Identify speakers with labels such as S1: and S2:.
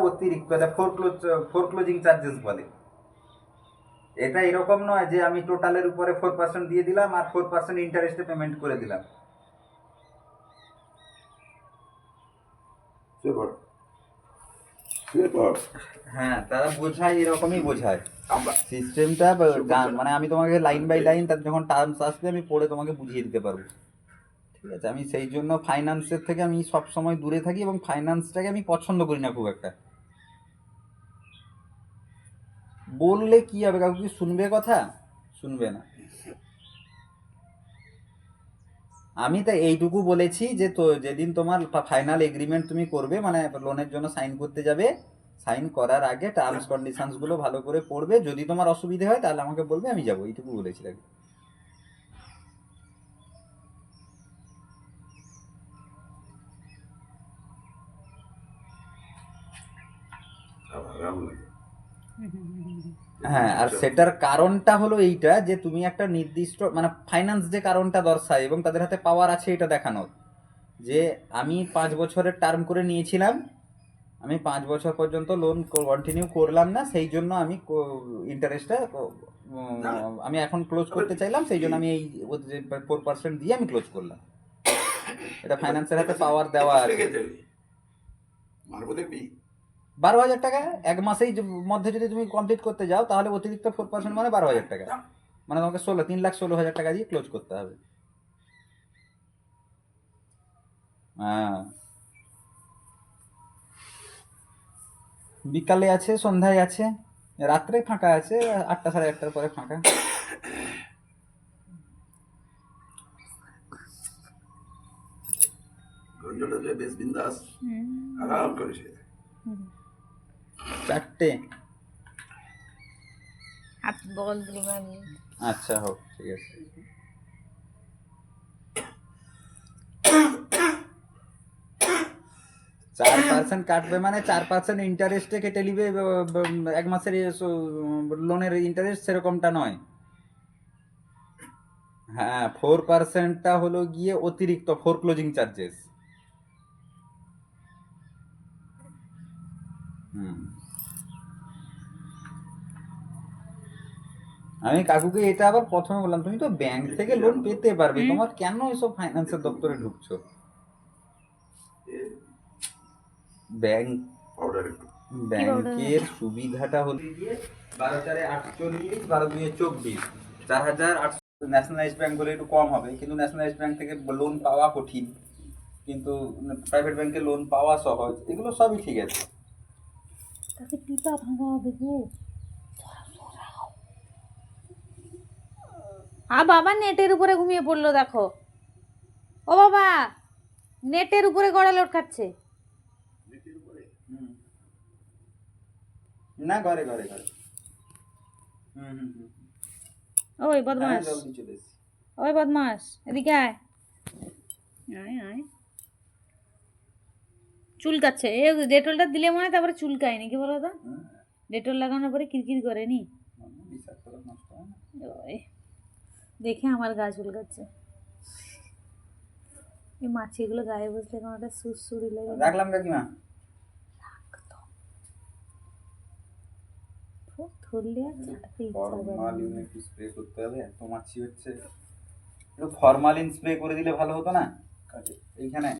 S1: অতিরিক্ত, এটা ফোরক্লোজিং চার্জেস বলে। এটা এরকম নয় যে আমি টোটালের উপরে 4% দিয়ে দিলাম আর 4% ইন্টারেস্টে পেমেন্ট করে দিলাম। হ্যাঁ, তারা বোঝায়, এরকমই বোঝায় সিস্টেমটা। মানে আমি তোমাকে লাইন বাই লাইন তার যখন টার্মস আসবে আমি পড়ে তোমাকে বুঝিয়ে দিতে পারবো, ঠিক আছে? আমি সেই জন্য ফাইন্যান্সের থেকে আমি সব সময় দূরে থাকি এবং ফাইন্যান্সটাকে আমি পছন্দ করি না খুব একটা। বললে কি হবে, কাউকে কি শুনবে কথা? শুনবে না। আমি তো এইটুকু বলেছি যে তো যেদিন তোমার ফাইনাল এগ্রিমেন্ট তুমি করবে, মানে লোনের জন্য সাইন করতে যাবে, সাইন করার আগে টার্মস কন্ডিশনস গুলো ভালো করে পড়বে। যদি তোমার অসুবিধা হয় তাহলে আমাকে বলবে, আমি যাবো, এইটুকু বলেছি তাকে। হ্যাঁ, আর সেটার কারণটা হলো এইটা যে তুমি একটা নির্দিষ্ট, মানে ফাইন্যান্স যে কারণটা দর্শায় এবং তাদের হাতে পাওয়ার আছে এটা দেখানোর, যে আমি 5 বছরের টার্ম করে নিয়েছিলাম, আমি 5 বছর পর্যন্ত লোন কন্টিনিউ করলাম না, সেই জন্য আমি ইন্টারেস্টটা আমি এখন ক্লোজ করতে চাইলাম, সেই জন্য আমি এই 4% দিয়ে আমি ক্লোজ করলাম। এটা ফাইন্যান্সের হাতে পাওয়ার দেওয়া আছে। 12,000 টাকা এক মাসেই মধ্যে যদি তুমি কমপ্লিট করতে যাও তাহলে অতিরিক্ত 4% মানে 12,000 টাকা, মানে তোমাকে 3,16,000 টাকা দিয়ে ক্লোজ করতে হবে। হ্যাঁ, বিকালে আছে, সন্ধ্যায় আছে, রাত্রে ফাঁকা আছে, 8টা 8:30টার পরে ফাঁকা। বেশ বিন্দাস, আরাম করে 4টে। আচ্ছা, হোক, ঠিক আছে। % কাটবে মানে 4% ইন্টারেস্টে কেটে নিবে এক মাসের লোনের ইন্টারেস্ট, সেরকমটা নয়। হ্যাঁ, 4%টা হলো গিয়ে অতিরিক্ত ফোরক্লোজিং চার্জেস। আমি কাকুকে এটা আবার প্রথমে বললাম, তুমি তো ব্যাংক থেকে লোন পেতে পারবে, তোমার কেন এসব ফাইন্যান্সের দপ্তরে ঢুকছো? ব্যাংকের সুবিধাটা হলো গিয়ে 12/4 = 48, 12/2 = 24, 4,800। ন্যাশনালাইজ ব্যাংক বলে একটু কম হবে, কিন্তু ন্যাশনালাইজ ব্যাংক থেকে লোন পাওয়া কঠিন, কিন্তু প্রাইভেট ব্যাংকে লোন পাওয়া সহজ, এগুলো সবই ঠিক আছে।
S2: বাবা নেটের উপরে ঘুমিয়ে পড়লো, দেখো। ও বাবা, নেটের উপরে গড়া লোট খাচ্ছে।
S1: না, ঘরে ঘরে ঘরে।
S2: ওই বদমাস, ওই বদমাস, এদিকে আয়। আয় আয়, চুলকাচ্ছে। এ ডেটলটা দিলে মনে হয় তারপরে চুলকায় নাকি বলো তো? ডেটল লাগানোর পরে কিরকির করে নি? দেখে আমার গা চুলকাচ্ছে। এই মাছিগুলো গায়ে বসলে কেমন একটা সুরসুরি লাগে।
S1: রাখলাম কাকিমা।
S2: ধরলে আর ছাড়তে ইচ্ছা করে না।
S1: ফরমালিন একটু স্প্রে করতে হবে, এত মাছি হচ্ছে। একটু ফরমালিন স্প্রে করে দিলে ভালো হতো না এইখানে।